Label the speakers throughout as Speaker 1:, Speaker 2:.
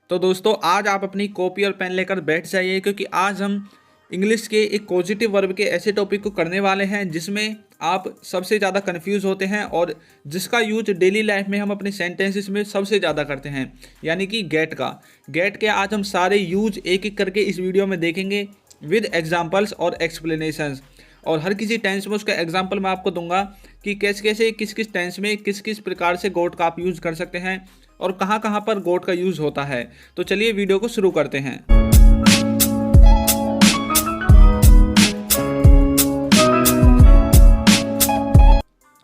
Speaker 1: तो दोस्तों आज आप अपनी कॉपी और पेन लेकर बैठ जाइए क्योंकि आज हम इंग्लिश के एक पॉजिटिव वर्ब के ऐसे टॉपिक को करने वाले हैं जिसमें आप सबसे ज़्यादा कंफ्यूज होते हैं और जिसका यूज डेली लाइफ में हम अपने सेंटेंसेस में सबसे ज़्यादा करते हैं, यानी कि गेट के आज हम सारे यूज एक एक करके इस वीडियो में देखेंगे विद एग्जांपल्स और एक्सप्लेनेशंस। और हर किसी टेंस में उसका एग्जांपल मैं आपको दूंगा कि कैसे कैसे किस किस टेंस में किस किस प्रकार से गोट का आप यूज़ कर सकते हैं और कहाँ कहाँ पर गोट का यूज़ होता है। तो चलिए वीडियो को शुरू करते हैं।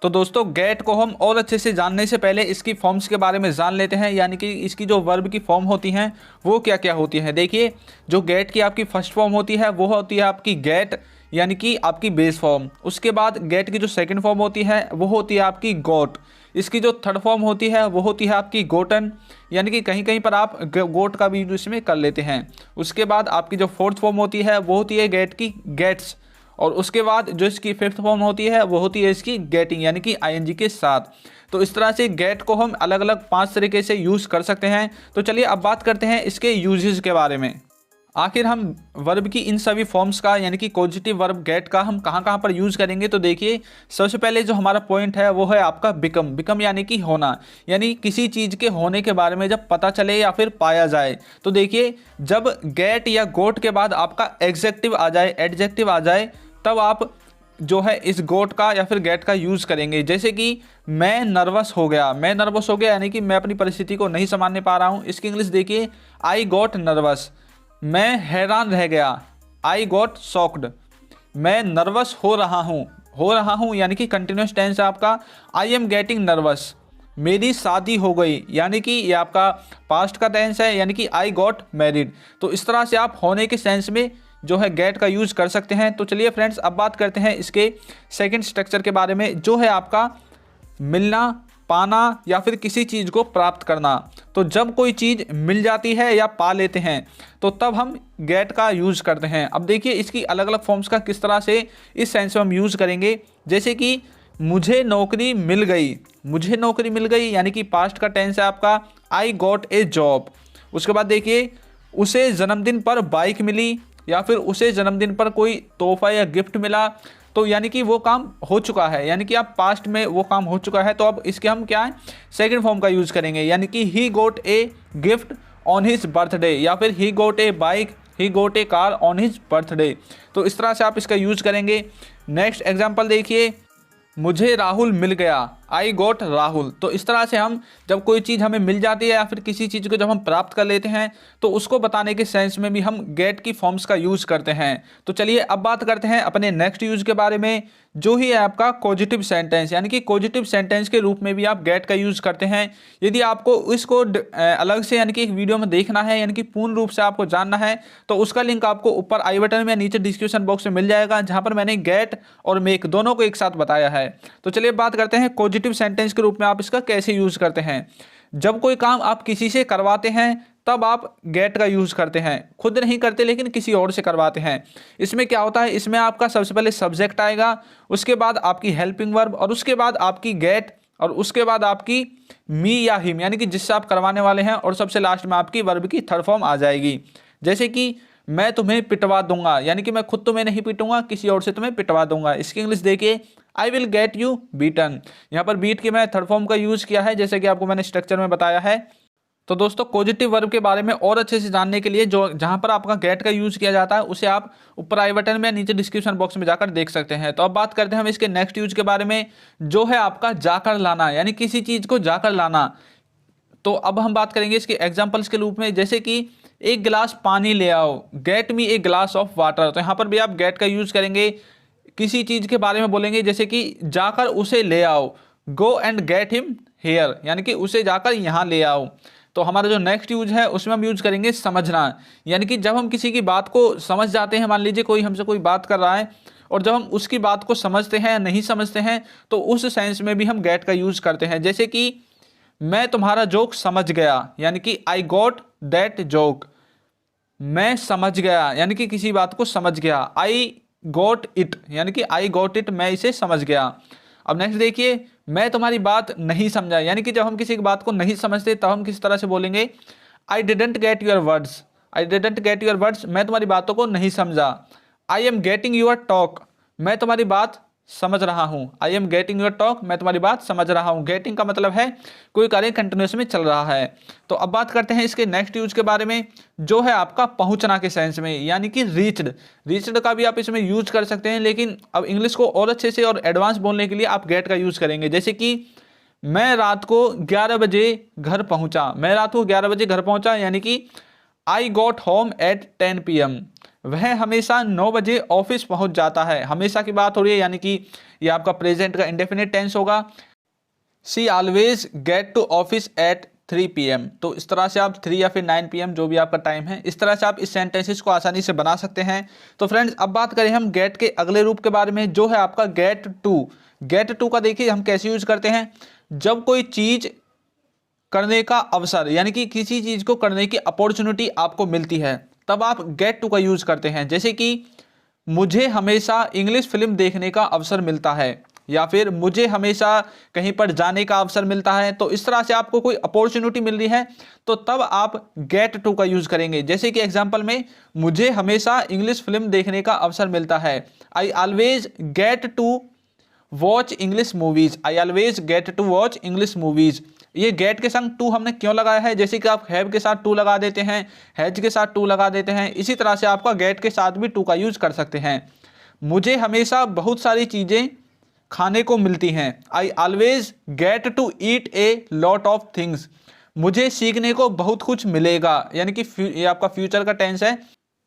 Speaker 1: तो दोस्तों गेट को हम और अच्छे से जानने से पहले इसकी फॉर्म्स के बारे में जान लेते हैं, यानी कि इसकी जो वर्ब की फॉर्म होती हैं वो क्या क्या होती हैं। देखिए, जो गेट की आपकी फर्स्ट फॉर्म होती है वो होती है आपकी गेट, यानी कि आपकी बेस फॉर्म। उसके बाद गेट की जो सेकंड फॉर्म होती है वो होती है आपकी गोट। इसकी जो थर्ड फॉर्म होती है वो होती है आपकी गोटन, यानी कि कहीं कहीं पर आप गोट का भी यूज इसमें कर लेते हैं। उसके बाद आपकी जो फोर्थ फॉर्म होती है वो होती है गेट की गेट्स, और उसके बाद जो इसकी फिफ्थ फॉर्म होती है वो होती है इसकी गेटिंग, यानी कि आईएनजी के साथ। तो इस तरह से गेट को हम अलग अलग 5 तरीके से यूज़ कर सकते हैं। तो चलिए अब बात करते हैं इसके यूजेस के बारे में। आखिर हम वर्ब की इन सभी फॉर्म्स का, यानी कि पॉजिटिव वर्ब गेट का हम कहाँ कहाँ पर यूज़ करेंगे। तो देखिए, सबसे पहले जो हमारा पॉइंट है वो है आपका बिकम यानी कि होना, यानी किसी चीज़ के होने के बारे में जब पता चले या फिर पाया जाए। तो देखिए, जब गेट या गोट के बाद आपका एग्जेक्टिव आ जाए, एडजेक्टिव आ जाए, तब आप जो है इस गोट का या फिर गेट का यूज़ करेंगे। जैसे कि मैं नर्वस हो गया, यानी कि मैं अपनी परिस्थिति को नहीं संभालने पा रहा हूँ। इसकी इंग्लिश देखिए, आई गॉट नर्वस। मैं हैरान रह गया, आई गॉट शॉक्ड। मैं नर्वस हो रहा हूँ यानी कि कंटिन्यूस टेंस है आपका, आई एम गेटिंग नर्वस। मेरी शादी हो गई, यानी कि ये आपका पास्ट का टेंस है, यानी कि आई गॉट मैरिड। तो इस तरह से आप होने के सेंस में जो है गेट का यूज़ कर सकते हैं। तो चलिए फ्रेंड्स, अब बात करते हैं इसके सेकंड स्ट्रक्चर के बारे में, जो है आपका मिलना, पाना या फिर किसी चीज़ को प्राप्त करना। तो जब कोई चीज़ मिल जाती है या पा लेते हैं तो तब हम गेट का यूज़ करते हैं। अब देखिए, इसकी अलग अलग फॉर्म्स का किस तरह से इस सेंस में हम यूज़ करेंगे। जैसे कि मुझे नौकरी मिल गई, यानी कि पास्ट का टेंस है आपका, आई गॉट ए जॉब। उसके बाद देखिए, उसे जन्मदिन पर बाइक मिली, या फिर उसे जन्मदिन पर कोई तोहफा या गिफ्ट मिला। तो यानी कि वो काम हो चुका है, यानी कि आप पास्ट में वो काम हो चुका है। तो अब इसके हम क्या है, सेकंड फॉर्म का यूज़ करेंगे, यानी कि he got a gift on his birthday, या फिर he got a bike, he got a car on his birthday. तो इस तरह से आप इसका यूज़ करेंगे। नेक्स्ट एग्जाम्पल देखिए, मुझे राहुल मिल गया, आई गॉट राहुल। तो इस तरह से हम जब कोई चीज़ हमें मिल जाती है या फिर किसी चीज़ को जब हम प्राप्त कर लेते हैं तो उसको बताने के सेंस में भी हम गेट की फॉर्म्स का यूज़ करते हैं। तो चलिए अब बात करते हैं अपने नेक्स्ट यूज़ के बारे में, जो ही है आपका पॉजिटिव सेंटेंस, यानी कि पॉजिटिव सेंटेंस के रूप में भी आप गेट का यूज़ करते हैं। यदि आपको इसको अलग से, यानी कि एक वीडियो में देखना है, यानी कि पूर्ण रूप से आपको जानना है, तो उसका लिंक आपको ऊपर आई बटन में, नीचे डिस्क्रिप्शन बॉक्स में मिल जाएगा, जहाँ पर मैंने गेट और मेक दोनों को एक साथ बताया है। तो चलिए बात करते हैं पॉजिटिव सेंटेंस के रूप में आप इसका कैसे यूज़ करते हैं। जब कोई काम आप किसी से करवाते हैं तब आप गेट का यूज़ करते हैं। खुद नहीं करते लेकिन किसी और से करवाते हैं। इसमें क्या होता है, इसमें आपका सबसे पहले सब्जेक्ट आएगा, उसके बाद आपकी हेल्पिंग वर्ब, और उसके बाद आपकी गेट, और उसके बाद आपकी मी या हिम, यानी कि जिससे आप करवाने वाले हैं, और सबसे लास्ट में आपकी वर्ब की थर्ड फॉर्म आ जाएगी। जैसे कि मैं तुम्हें पिटवा दूंगा, यानी कि मैं खुद तुम्हें नहीं पीटूंगा, किसी और से तुम्हें पिटवा दूंगा। इसकी इंग्लिश देखिए, I will get you beaten. यहाँ पर बीट की मैं थर्ड फॉर्म का यूज़ किया है, जैसे कि आपको मैंने स्ट्रक्चर में बताया है। तो दोस्तों, पॉजिटिव वर्ब के बारे में और अच्छे से जानने के लिए जो जहाँ पर आपका गेट का यूज़ किया जाता है उसे आप ऊपर आई बटन में, नीचे डिस्क्रिप्शन बॉक्स में जाकर देख सकते हैं। तो अब बात करते हैं हम इसके नेक्स्ट यूज के बारे में, जो है आपका जाकर लाना, यानी किसी चीज़ को जाकर लाना। तो अब हम बात करेंगे इसके एग्जाम्पल्स के रूप में, जैसे कि एक गिलास पानी ले आओ, get me a glass of water. तो यहाँ पर भी आप गेट का यूज़ करेंगे, किसी चीज़ के बारे में बोलेंगे, जैसे कि जाकर उसे ले आओ, go and get him hair, यानी कि उसे जाकर यहाँ ले आओ। तो हमारा जो नेक्स्ट यूज है उसमें हम यूज करेंगे समझना, यानी कि जब हम किसी की बात को समझ जाते हैं, मान लीजिए कोई हमसे कोई बात कर रहा है और जब हम उसकी बात को समझते हैं या नहीं समझते हैं तो उस सेंस में भी हम गेट का यूज़ करते हैं। जैसे कि मैं तुम्हारा जोक समझ गया, यानी कि आई गॉट दैट जोक। मैं समझ गया, यानी कि किसी बात को समझ गया, आई गॉट इट, यानी कि आई गॉट इट, मैं इसे समझ गया। अब नेक्स्ट देखिए, मैं तुम्हारी बात नहीं समझा, यानी कि जब हम किसी की बात को नहीं समझते तब हम किस तरह से बोलेंगे, I didn't get your words, I didn't get your words, मैं तुम्हारी बातों को नहीं समझा। I am getting your talk, मैं तुम्हारी बात समझ रहा हूँ। I am getting your talk, मैं तुम्हारी बात समझ रहा हूँ। गेटिंग का मतलब है कोई कार्य कंटिन्यूस में चल रहा है। तो अब बात करते हैं इसके नेक्स्ट यूज के बारे में, जो है आपका पहुंचना के सेंस में, यानी कि रीच्ड। रीच्ड का भी आप इसमें यूज कर सकते हैं, लेकिन अब इंग्लिश को और अच्छे से और एडवांस बोलने के लिए आप गेट का यूज करेंगे। जैसे कि मैं रात को 11 बजे घर पहुंचा, मैं रात को 11 बजे घर पहुंचा, यानी कि I got home at 10 PM। वह हमेशा 9 बजे ऑफिस पहुंच जाता है। हमेशा की बात हो रही है, यानी कि ये आपका प्रेजेंट का इंडेफिनिट टेंस होगा। She always get to office at 3 PM। तो इस तरह से आप 3 या फिर 9 PM जो भी आपका टाइम है, इस तरह से आप इस सेंटेंसेस को आसानी से बना सकते हैं। तो फ्रेंड्स अब बात करें हम गेट के अगले रूप के बारे में, जो है आपका गेट टू। गेट टू का देखिए हम कैसे यूज करते हैं, जब कोई चीज करने का अवसर, यानी कि किसी चीज को करने की अपॉर्चुनिटी आपको मिलती है, तब आप गेट टू का यूज करते हैं। जैसे कि मुझे हमेशा इंग्लिश फिल्म देखने का अवसर मिलता है, या फिर मुझे हमेशा कहीं पर जाने का अवसर मिलता है। तो इस तरह से आपको कोई अपॉर्चुनिटी मिल रही है, तो तब आप गेट टू का यूज करेंगे। जैसे कि एग्जांपल में, मुझे हमेशा इंग्लिश फिल्म देखने का अवसर मिलता है। I always get to watch English movies, I always get to watch English movies. ये गेट के संग टू हमने क्यों लगाया है, जैसे कि आप हैव के साथ टू लगा देते हैं, हैज के साथ टू लगा देते हैं, इसी तरह से आपका गेट के साथ भी टू का यूज कर सकते हैं। मुझे हमेशा बहुत सारी चीज़ें खाने को मिलती हैं। I always get to eat a lot of things, मुझे सीखने को बहुत कुछ मिलेगा, यानी कि ये आपका फ्यूचर का टेंस है।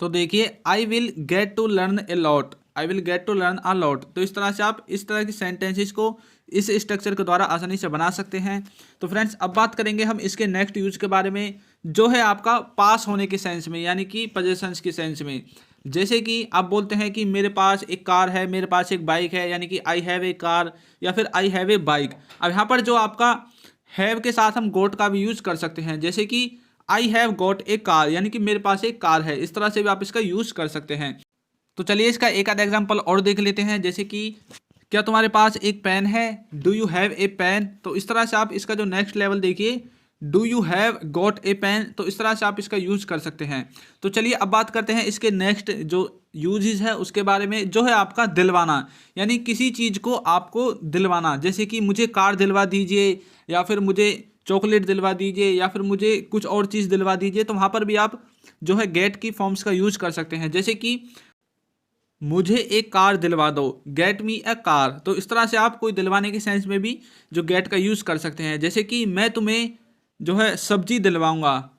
Speaker 1: तो देखिए, I will get to learn a lot, I will get to learn a lot. तो इस तरह से आप इस तरह की सेंटेंसेस को इस स्ट्रक्चर के द्वारा आसानी से बना सकते हैं। तो फ्रेंड्स अब बात करेंगे हम इसके नेक्स्ट यूज के बारे में, जो है आपका पास होने के सेंस में, यानी कि पोजेशंस के सेंस में। जैसे कि आप बोलते हैं कि मेरे पास एक कार है, मेरे पास एक बाइक है, यानी कि आई हैव ए कार या फिर आई हैव ए बाइक। अब यहाँ पर जो आपका हैव के साथ हम गोट का भी यूज कर सकते हैं, जैसे कि I have got A car, यानी कि मेरे पास एक कार है। इस तरह से भी आप इसका यूज कर सकते हैं। तो चलिए इसका एक आधा एग्जाम्पल और देख लेते हैं, जैसे कि क्या तुम्हारे पास एक पेन है, do you have a pen. तो इस तरह से आप इसका जो नेक्स्ट लेवल देखिए, do you have got a pen. तो इस तरह से आप इसका यूज कर सकते हैं। तो चलिए अब बात करते हैं इसके नेक्स्ट जो यूजेस है उसके बारे में, जो है आपका दिलवाना, यानी किसी चीज़ को आपको दिलवाना। जैसे कि मुझे कार दिलवा दीजिए, या फिर मुझे चॉकलेट दिलवा दीजिए, या फिर मुझे कुछ और चीज़ दिलवा दीजिए। तो वहाँ पर भी आप जो है गेट की फॉर्म्स का यूज कर सकते हैं। जैसे कि मुझे एक कार दिलवा दो, गेट मी अ कार। तो इस तरह से आप कोई दिलवाने के सेंस में भी जो गेट का यूज़ कर सकते हैं। जैसे कि मैं तुम्हें जो है सब्जी दिलवाऊंगा,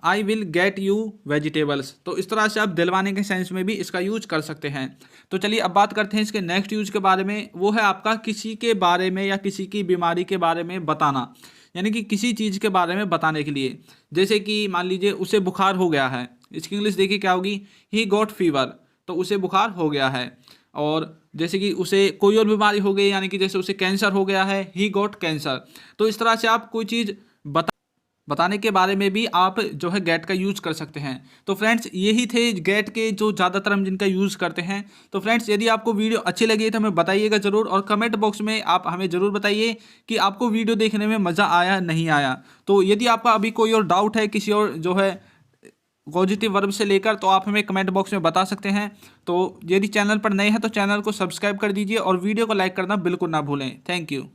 Speaker 1: I will get you vegetables. तो इस तरह से आप दिलवाने के सेंस में भी इसका यूज कर सकते हैं। तो चलिए अब बात करते हैं इसके नेक्स्ट यूज के बारे में, वो है आपका किसी के बारे में या किसी की बीमारी के बारे में बताना, यानी कि किसी चीज़ के बारे में बताने के लिए। जैसे कि मान लीजिए उसे बुखार हो गया है, इसकी इंग्लिश देखिए क्या होगी, ही गॉट फीवर। तो उसे बुखार हो गया है। और जैसे कि उसे कोई और बीमारी हो गई, यानी कि जैसे उसे कैंसर हो गया है, ही गॉट कैंसर। तो इस तरह से आप कोई चीज़ बताने के बारे में भी आप जो है गेट का यूज़ कर सकते हैं। तो फ्रेंड्स यही थे गेट के जो ज़्यादातर हम जिनका यूज़ करते हैं। तो फ्रेंड्स यदि आपको वीडियो अच्छी लगी तो हमें बताइएगा ज़रूर, और कमेंट बॉक्स में आप हमें ज़रूर बताइए कि आपको वीडियो देखने में मज़ा आया नहीं आया। तो यदि आपका अभी कोई और डाउट है किसी और जो है पॉजिटिव वर्ब से लेकर, तो आप हमें कमेंट बॉक्स में बता सकते हैं। तो यदि चैनल पर नए हैं तो चैनल को सब्सक्राइब कर दीजिए और वीडियो को लाइक करना बिल्कुल ना भूलें। Thank you.